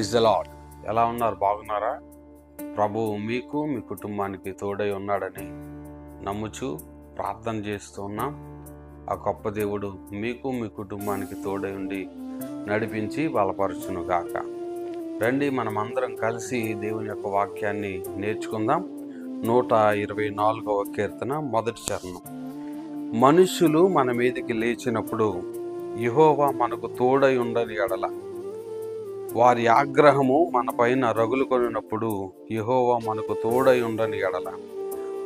Praise the lord. ఎలా ఉన్నారు? బాగున్నారా? ప్రభువు మీకు మీ కుటుంబానికి తోడై ఉన్నాడని నమ్ముచు ప్రార్థన చేస్తూ ఉన్నాం. ఆ గొప్ప దేవుడు మీకు మీ కుటుంబానికి తోడై ఉండి నడిపించి బలపరచును గాక. రండి, మనం అందరం కలిసి దేవుని యొక్క వాక్యాన్ని నేర్చుకుందాం. 124వ కీర్తన మొదటి చరణం. మనుష్యులు మన మీదకి లేచినప్పుడు యెహోవా మనకు తోడై ఉండని ఎడల, వారి ఆగ్రహము మన పైన రగులుకొనినప్పుడు యెహోవా మనకు తోడై ఉండని ఎడల,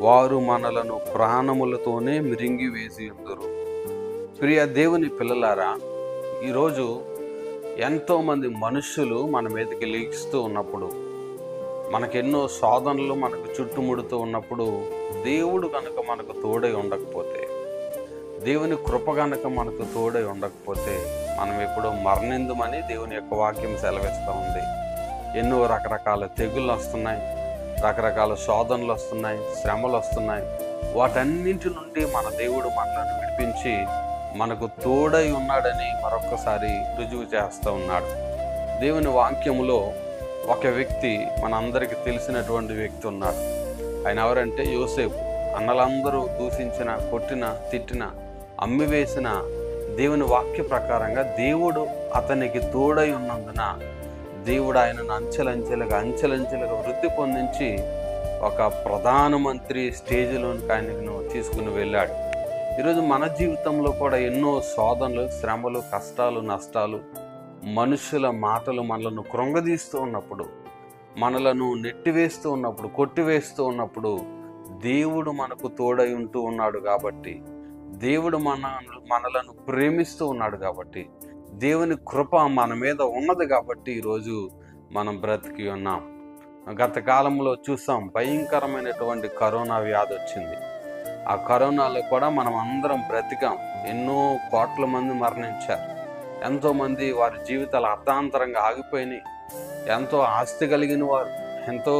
వారు మనలను ప్రాణములతోనే మిరింగి వేసి ఉందురు. ప్రియ దేవుని పిల్లలారా, ఈరోజు ఎంతోమంది మనుష్యులు మన మీదకి లేస్తూ ఉన్నప్పుడు, మనకెన్నో శోధనలు మనకు చుట్టుముడుతూ ఉన్నప్పుడు, దేవుడు కనుక మనకు తోడై ఉండకపోతే, దేవుని కృప కనుక మనకు తోడై ఉండకపోతే మనం ఎప్పుడో మరణిందుమని దేవుని యొక్క వాక్యం సెలవిస్తూ ఉంది. ఎన్నో రకరకాల తెగుళ్ళు వస్తున్నాయి, రకరకాల శోధనలు వస్తున్నాయి, శ్రమలు వస్తున్నాయి. వాటన్నింటి నుండి మన దేవుడు మనల్ని విడిపించి మనకు తోడై ఉన్నాడని మరొక్కసారి రుజువు చేస్తూ ఉన్నాడు. దేవుని వాక్యములో ఒక వ్యక్తి, మనందరికీ తెలిసినటువంటి వ్యక్తి ఉన్నాడు. ఆయన ఎవరంటే యోసేపు. అన్నలందరూ దూషించిన, కొట్టిన, తిట్టిన, అమ్మివేసిన దేవుని వాక్య ప్రకారంగా దేవుడు అతనికి తోడై ఉన్నందున దేవుడు ఆయనను అంచెలంచెలుగా వృద్ధి పొందించి ఒక ప్రధానమంత్రి స్టేజ్లోనికి ఆయనను తీసుకుని వెళ్ళాడు. ఈరోజు మన జీవితంలో కూడా ఎన్నో శోధనలు, శ్రమలు, కష్టాలు, నష్టాలు, మనుషుల మాటలు మనలను కృంగదీస్తూ ఉన్నప్పుడు, మనలను నెట్టివేస్తూ ఉన్నప్పుడు, కొట్టివేస్తూ ఉన్నప్పుడు దేవుడు మనకు తోడై ఉంటూ ఉన్నాడు కాబట్టి, దేవుడు మనలను ప్రేమిస్తూ ఉన్నాడు కాబట్టి, దేవుని కృప మన మీద ఉన్నది కాబట్టి ఈరోజు మనం బ్రతికి ఉన్నాం. గత కాలంలో చూసాం, భయంకరమైనటువంటి కరోనా వ్యాధి వచ్చింది. ఆ కరోనాలో కూడా మనం అందరం బ్రతికాం. ఎన్నో కోట్ల మంది మరణించారు. ఎంతోమంది వారి జీవితాలు అర్థాంతరంగా ఆగిపోయినాయి. ఎంతో ఆస్తి కలిగిన వారు, ఎంతో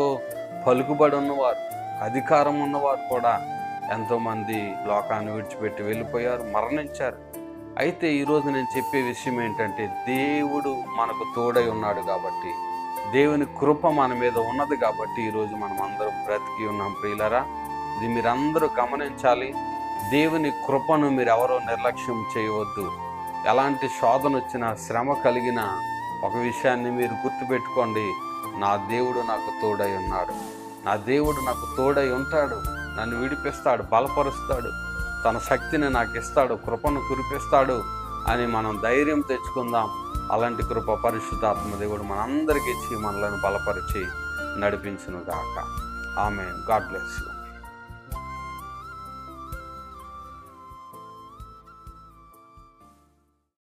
పలుకుబడి ఉన్నవారు, అధికారం ఉన్నవారు కూడా ఎంతోమంది లోకాన్ని విడిచిపెట్టి వెళ్ళిపోయారు, మరణించారు. అయితే ఈరోజు నేను చెప్పే విషయం ఏంటంటే, దేవుడు మనకు తోడై ఉన్నాడు కాబట్టి, దేవుని కృప మన మీద ఉన్నది కాబట్టి ఈరోజు మనం అందరం బ్రతికి ఉన్నాం. ప్రియులరా, ఇది మీరందరూ గమనించాలి. దేవుని కృపను మీరు ఎవరో నిర్లక్ష్యం చేయవద్దు. ఎలాంటి శోధన వచ్చినా, శ్రమ కలిగిన ఒక విషయాన్ని మీరు గుర్తుపెట్టుకోండి, నా దేవుడు నాకు తోడై ఉన్నాడు. నా దేవుడు నాకు తోడై ఉంటాడు, నన్ను విడిపిస్తాడు, బలపరుస్తాడు, తన శక్తిని నాకు ఇస్తాడు, కృపను కురిపిస్తాడు అని మనం ధైర్యం తెచ్చుకుందాం. అలాంటి కృప పరిశుద్ధాత్మ దేవుడు మనందరికీ ఇచ్చి మనలను బలపరిచి నడిపించును గాక. ఆమేన్. God bless you.